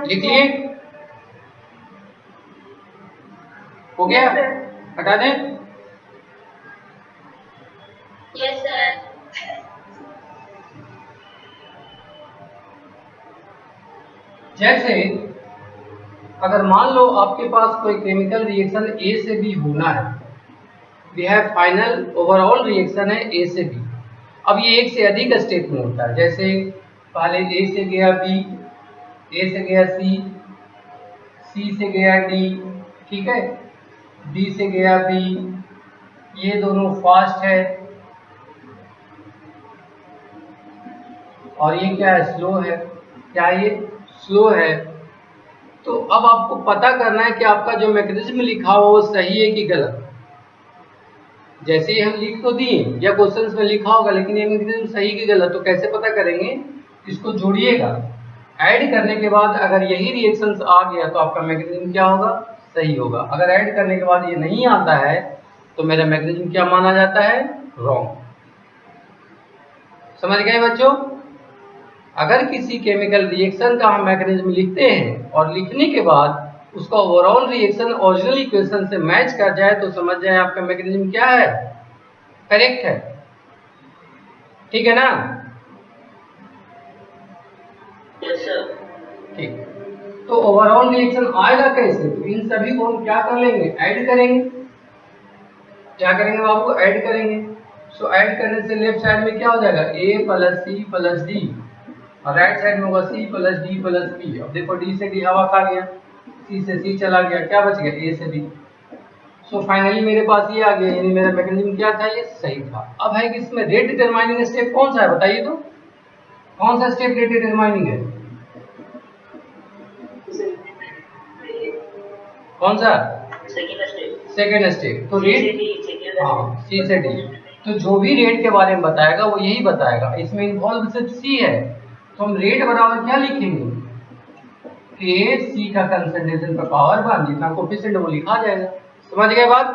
Speaker 1: लिखिए, हो गया, हटा दें।
Speaker 2: Yes, sir.
Speaker 1: जैसे अगर मान लो आपके पास कोई केमिकल रिएक्शन ए से बी होना है, we have final overall reaction है ए से बी। अब ये एक से अधिक स्टेप में होता है, जैसे पहले ए से गया बी, ए से गया सी, सी से गया डी, ठीक है, डी से गया बी, ये दोनों फास्ट है और ये क्या है, स्लो है। क्या ये स्लो है। तो अब आपको पता करना है कि आपका जो मैकेनिज्म लिखा हो वो सही है कि गलत। जैसे ही हम लिख तो दिए या क्वेश्चंस में लिखा होगा, लेकिन ये मैकेनिज्म सही कि गलत, तो कैसे पता करेंगे, इसको जोड़िएगा, ऐड करने के बाद अगर यही रिएक्शंस आ गया तो आपका मैकेनिज्म क्या होगा, सही होगा। अगर ऐड करने के बाद ये नहीं आता है तो मेरा मैकेनिज्म क्या माना जाता है, रॉन्ग। समझ गए बच्चों। अगर किसी केमिकल रिएक्शन का हम मैकेनिज्म लिखते हैं और लिखने के बाद उसका ओवरऑल रिएक्शन ओरिजिनल इक्वेशन से मैच कर जाए तो समझ जाए आपका मैकेनिज्म क्या है, करेक्ट है। ठीक है ना, ठीक। तो ओवरऑल रिएक्शन आएगा कैसे, तो इन सभी को हम क्या कर लेंगे, ऐड करेंगे। क्या करेंगे बाबू, ऐड करेंगे। सो ऐड करने से लेफ्ट साइड में क्या हो जाएगा, A plus C plus D, और राइट साइड में होगा C plus D plus B. अब देखो डी से डी हवा खा गया, सी से सी चला गया, क्या बच गया, ए से बी। सो फाइनली मेरे पास ये आ गया, यानी मेरा मैकेनिज्म क्या था, ये सही था। अब है कि इसमें रेट डिटरमाइनिंग स्टेप कौन सा है, बताइए तो कौन सा स्टेप रेट डिटरमाइनिंग है, कौन सा, सेकेंड स्टेप। तो रेट, हाँ सी से डी, तो जो भी रेट के बारे में बताएगा वो यही बताएगा। इसमें इन्वॉल्व सिर्फ सी है, तो हम रेट बराबर क्या लिखेंगे, के सी का कंसंट्रेशन पर पावर 1, जितना कोफिशिएंट वो लिखा जाएगा। समझ गए बात।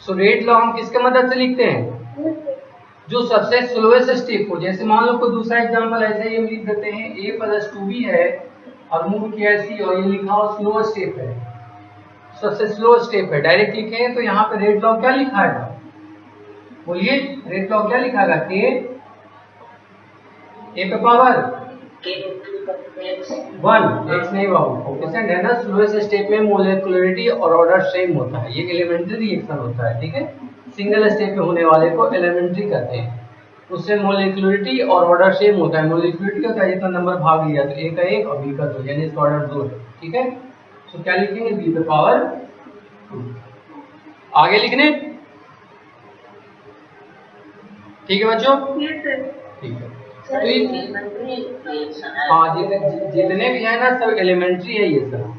Speaker 1: सो रेट लॉ हम किसके मदद से लिखते हैं, जो सबसे स्लोएस्ट स्टेप हो। जैसे मान लो कोई दूसरा एग्जांपल ऐसे ही हम लिख देते हैं, a + 2b है और मूव किया सी और ये लिखा हो स्लो स्टेप है, सबसे स्लो स्टेप है, डायरेक्ट लिखें तो यहाँ पे रेट लॉ क्या लिखाएगा, बोलिए रेट लॉ क्या लिखाएगा, के ए पे पावर 1, एक्स नहीं बाबू, कोफिशिएंट है ना, स्लोएस्ट स्टेप में मोलेकुलरिटी और ऑर्डर सेम होता है, ये एलिमेंट्री रिएक्शन होता है, ठीक है। सिंगल स्टेप पे होने वाले को एलिमेंट्री कहते हैं, उससे मोलेकुलरिटी और ऑर्डर सेम होता है। मोलेकुलरिटी होता है जितना नंबर भाग लिया, तो ए का 1 और बी का 2, यानी इसका ऑर्डर 2 है, ठीक है। तो क्या लिखेंगे, बी पे पावर 2, आगे लिखने, ठीक है बच्चों, ठीक है। तो हाँ जितने भी है ना सब एलिमेंट्री है ये सब,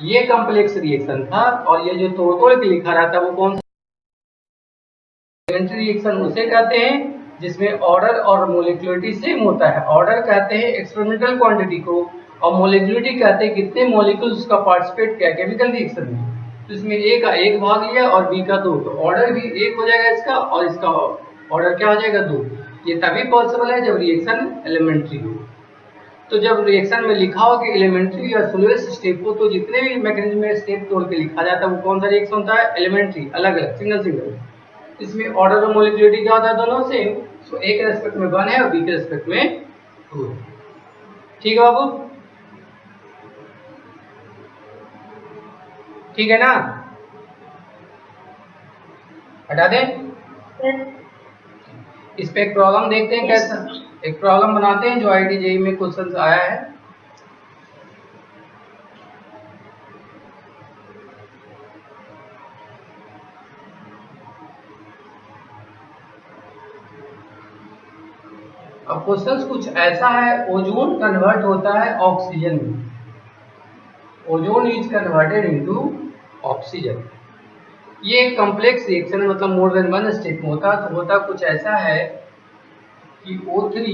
Speaker 1: ये कॉम्प्लेक्स रिएक्शन था। और ये जो तोड़ तोड़ के लिखा रहता है वो कौन सा एलिमेंट्री रिएक्शन, उसे कहते हैं जिसमें ऑर्डर और मोलिकुलरिटी सेम होता है। ऑर्डर कहते हैं एक्सपेरिमेंटल क्वांटिटी को, और मोलिकुलरिटी कहते हैं कितने मॉलिक्यूल्स का पार्टिसिपेट किया केमिकल रिएक्शन में। तो इसमें ए का 1 भाग लिया और बी का 2, तो ऑर्डर भी 1 हो जाएगा इसका, और इसका ऑर्डर क्या हो जाएगा 2। ये तभी पॉसिबल है जब रिएक्शन एलिमेंट्री हो। तो जब रिएक्शन में लिखा हो कि एलिमेंट्री या स्लोएस्ट स्टेप हो, तो जितने भी मैकेनिज्म में स्टेप तोड़ के लिखा जाता है वो कौन सा रिएक्शन होता है, एलिमेंट्री, अलग अलग सिंगल सिंगल। इसमें ऑर्डर और मोलिकुलरिटी क्या होता है, दोनों सेम। सो ए के रेस्पेक्ट में 1 है और बी के रेस्पेक्ट में 2 है, ठीक है बाबू, ठीक है ना, हटा दें। इस पे एक प्रॉब्लम देखते हैं कैसा, एक प्रॉब्लम बनाते हैं जो आईआईटी जेईई में क्वेश्चन आया है। अब क्वेश्चन कुछ ऐसा है, ओजोन कन्वर्ट होता है ऑक्सीजन में, ozone is converted into oxygen. ये एक कॉम्प्लेक्स रिएक्शन है, मतलब मोर देन 1 स्टेप में होता है। तो होता कुछ ऐसा है कि O3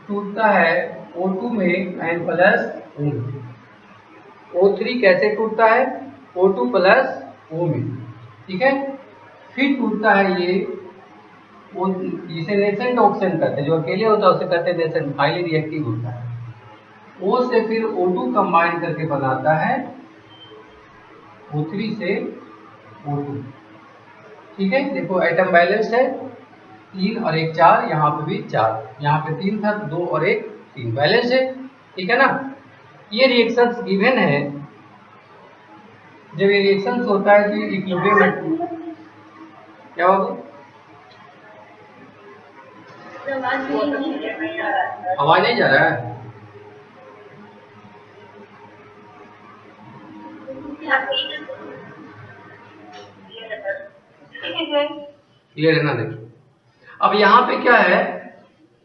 Speaker 1: टूटता है O2 में N प्लस O में। O3 कैसे टूटता है, O2 प्लस O में, ठीक है। फिर टूटता है ये जिसे नेसेंट ऑक्सीजन कहते हैं, जो अकेले होता है उसे कहते हैं नेसेंट, हाईली रिएक्टिव होता है। O से फिर O2 कंबाइन करके बनाता है O3 से O2, ठीक है। देखो एटम बैलेंस है, 3 और 1 4, यहाँ पे भी 4, यहाँ पे 3 था, 2 और 1 3, बैलेंस है, ठीक है ना। ये रिएक्शंस गिवन है। जब ये रिएक्शंस होता है तो इक्विलिब्रियम, क्या होगा, आवाज नहीं जा रहा है, क्लियर है ना। देखिए अब यहाँ पे क्या है,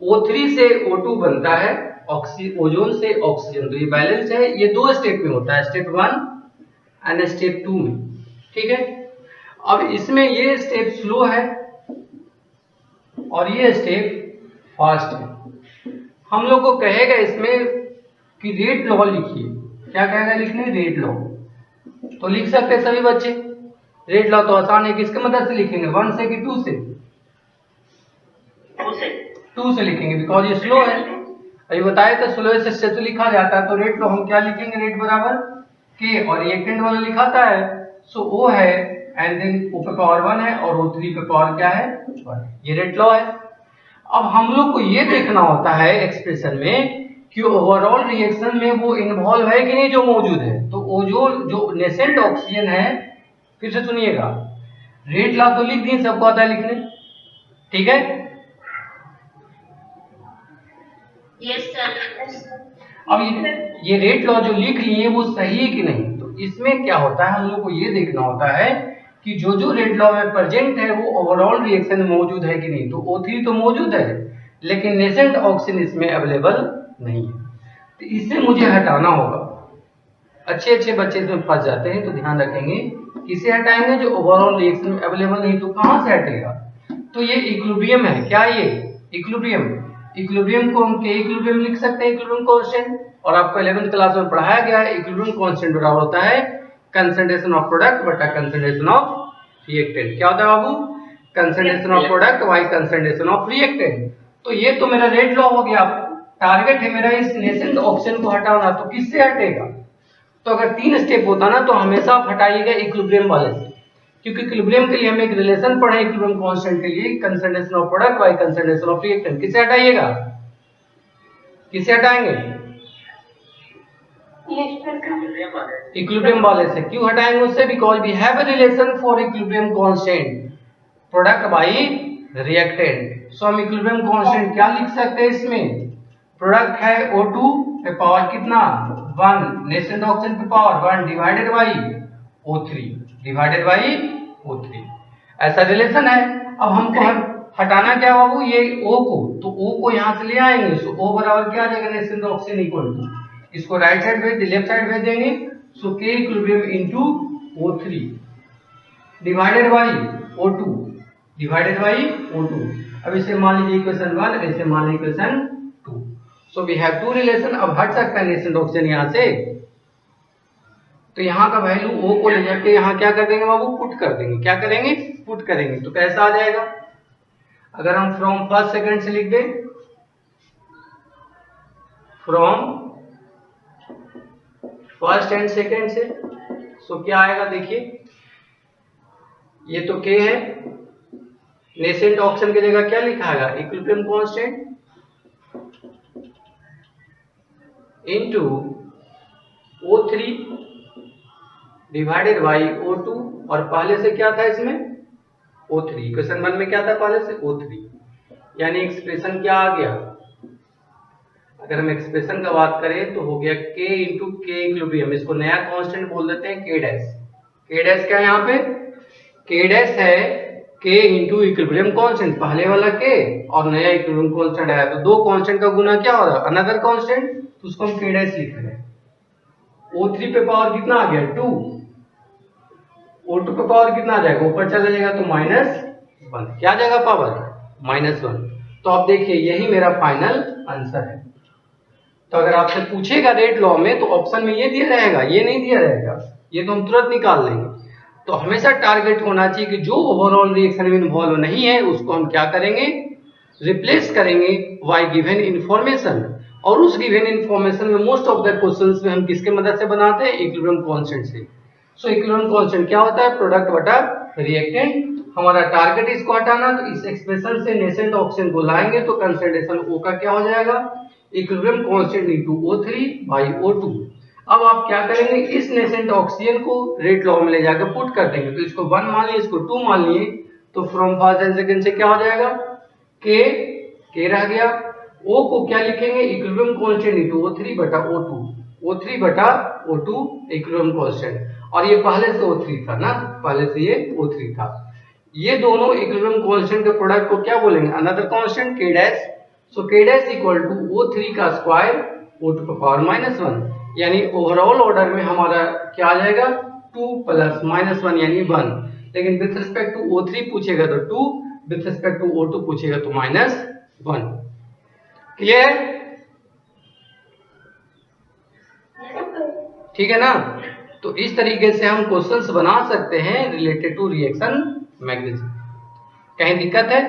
Speaker 1: O3 से O2 बनता है ओजोन से ऑक्सीजन, तो ये बैलेंस है। ये 2 स्टेप में होता है, स्टेप 1 एंड स्टेप 2 में, ठीक है। अब इसमें ये स्टेप स्लो है और ये स्टेप फास्ट है। हम लोग को कहेगा इसमें कि रेट लॉ लिखिए, क्या कहेगा लिखने, रेट लॉ। तो लिख सकते हैं सभी बच्चे, रेट लॉ तो आसान है, किसके मदद से लिखेंगे, 1 से कि 2 से, 2 से लिखेंगे, बिकॉज ये स्लो है। अभी बताया था स्लोएस्ट स्टेप से लिखा जाता है, तो रेट लॉ हम क्या लिखेंगे, रेट बराबर के, और रिएक्टेंट वाला लिखाता है, सो O है एंड देन O पे पावर 1 है और O3 पे पावर क्या है 1, ये रेट लॉ है। अब हम लोग को ये देखना होता है एक्सप्रेशन में कि ओवरऑल रिएक्शन में वो इन्वॉल्व है कि नहीं जो मौजूद है। तो ओजोन जो नेसेंट ऑक्सीजन है, फिर से सुनिएगा, रेट लॉ तो लिख दिए, सबको आता है लिखने, ठीक है।
Speaker 2: Yes sir.
Speaker 1: अब ये रेट लॉ जो लिख लिए वो सही है कि नहीं, तो इसमें क्या होता है, हम लोग को ये देखना होता है कि जो जो रेट लॉ में प्रेजेंट है वो ओवरऑल रिएक्शन में मौजूद है कि नहीं। तो O3 तो मौजूद है लेकिन नेसेंट ऑक्सीजन इसमें अवेलेबल नहीं है, तो इसे मुझे हटाना होगा। अच्छे अच्छे बच्चे इसमें फंस जाते हैं, तो ध्यान रखेंगे किसे हटाएंगे, जो ओवरऑल रिएक्शन में अवेलेबल नहीं। तो कहां से हटेगा, तो ये इक्विलिब्रियम है, क्या ये इक्विलिब्रियम, इक्विलिब्रियम को हम के इक्विलिब्रियम लिख सकते हैं, इक्विलिब्रियम कांस्टेंट। और आपको 11th क्लास में पढ़ाया गया है इक्विलिब्रियम कांस्टेंट बराबर होता है कंसंट्रेशन ऑफ प्रोडक्ट बटा कंसंट्रेशन ऑफ रिएक्टेंट। क्या होता है बाबू, concentration of product by concentration of reactant. तो ये तो मेरा रेट लॉ हो गया। टारगेट है मेरा इस नेसेंट ऑक्सीजन को हटाना, तो किससे हटेगा, तो अगर 3 स्टेप होता ना तो हमेशा आप हटाइएगा इक्विलिब्रियम वाले से, क्योंकि इक्विलिब्रियम के लिए हम एक रिलेशन पढ़े इक्विलिब्रियम कांस्टेंट के लिए, concentration of product by concentration of reactant. किसे हटाइएगा, किसे हटाएंगे, इक्विलिब्रियम वाले से। क्यों हटाएंगे उससे, because we have a relation for equilibrium constant product by reactant. So हम इक्विलिब्रियम कांस्टेंट क्या लिख सकते हैं इसमें, प्रोडक्ट है O2 पे पावर कितना 1, नेसेंट ऑक्सीजन पे power 1 divided by O3 divided by O3, ऐसा रिलेशन है। अब हमको हटाना क्या बाबू, ये O को, तो O को यहां से ले आएंगे। सो O बराबर क्या आ जाएगा, नेसेंट ऑक्सीजन इक्वल टू, इसको राइट साइड भेज लेफ्ट साइड भेज देंगे। सो K equilibrium into O3 divided by O2 divided by O2। अब इसे मान लीजिए इक्वेशन 1, इसे मान लीजिए equation 2। So we have two relation. अब हट सकता है नेसेंट ऑक्सीजन यहां से, तो यहाँ का वैल्यू O को ले जाके यहाँ क्या कर देंगे बाबू, पुट कर देंगे। क्या करेंगे, पुट करेंगे। तो कैसा आ जाएगा, अगर हम फ्रॉम फर्स्ट सेकंड से लिख दें, फ्रॉम फर्स्ट एंड सेकंड से, सो क्या आएगा देखिए, ये तो K है, नेसेंट ऑक्सीजन की जगह क्या लिखा है, equilibrium constant into O3 divided by O2, और पहले से क्या था इसमें O3, इक्वेशन 1 में क्या था पहले से O3, यानी एक्सप्रेशन क्या आ गया, अगर हम एक्सप्रेशन का बात करें तो हो गया K इंटू के इक्विलिब्रियम। इसको नया कांस्टेंट बोल देते हैं K डैश। K डैश क्या है यहाँ पे, K डैश है K इंटू इक्विलिब्रियम कांस्टेंट, पहले वाला K और नया इक्विलिब्रियम कांस्टेंट आया, तो दो कांस्टेंट का गुना क्या हो रहा है, अनदर कांस्टेंट, तो उसको हम K डैश लिख रहे हैं। O3 पे पावर कितना आ गया 2, O2 पे पावर कितना आ जाएगा, ऊपर चला जाएगा तो -1, क्या आ जाएगा पावर -1। तो आप देखिए यही मेरा फाइनल आंसर है। तो अगर आपसे पूछेगा रेट लॉ में तो ऑप्शन में ये दिया रहेगा, ये नहीं दिया रहेगा, ये तो हम तुरंत निकाल लेंगे। तो हमेशा टारगेट होना चाहिए कि जो ओवरऑल रिएक्शन में इन्वॉल्व नहीं है उसको हम क्या करेंगे, रिप्लेस करेंगे बाय गिवन इंफॉर्मेशन। और उस गिवन इंफॉर्मेशन में मोस्ट ऑफ द क्वेश्चंस में हम किसके मदद से बनाते हैं, इक्विलिब्रियम कांस्टेंट से। सो इक्विलिब्रियम कांस्टेंट क्या होता है, प्रोडक्ट बटा रिएक्टेंट। हमारा टारगेट इसको हटाना, तो इस एक्सप्रेशन से नेसेंट ऑक्सीजन को लाएंगे तो कंसंट्रेशन O का क्या हो जाएगा, equilibrium constant into O3 by O2। अब आप क्या करेंगे, इस नेसेंट ऑक्सीजन को रेट लॉ में ले जाकर पुट कर देंगे। तो इसको 1 मान लिए, इसको 2 मान लिए, तो फ्रॉम फर्स्ट एंड सेकंड से क्या हो जाएगा, K रह गया। O को क्या लिखेंगे, इक्विलिब्रियम कांस्टेंट इनटू O3 बटा O2, O3 बटा O2 इक्विलिब्रियम कांस्टेंट। और ये पहले से O3 था ना, पहले से ये O3 था। ये दोनों इक्विलिब्रियम कांस्टेंट के प्रोडक्ट को क्या बोलेंगे, another constant K dash. So K dash equal to O3 का स्क्वायर O2 पर पावर -1, यानी ओवरऑल ऑर्डर में हमारा क्या आ जाएगा 2 प्लस -1 यानी 1। लेकिन विथ रिस्पेक्ट टू O3 पूछेगा तो 2, विथ रिस्पेक्ट टू O2 पूछेगा तो -1। क्लियर, ठीक है ना। तो इस तरीके से हम क्वेश्चंस बना सकते हैं रिलेटेड टू रिएक्शन मैग्नीट्यूड। कहीं दिक्कत है?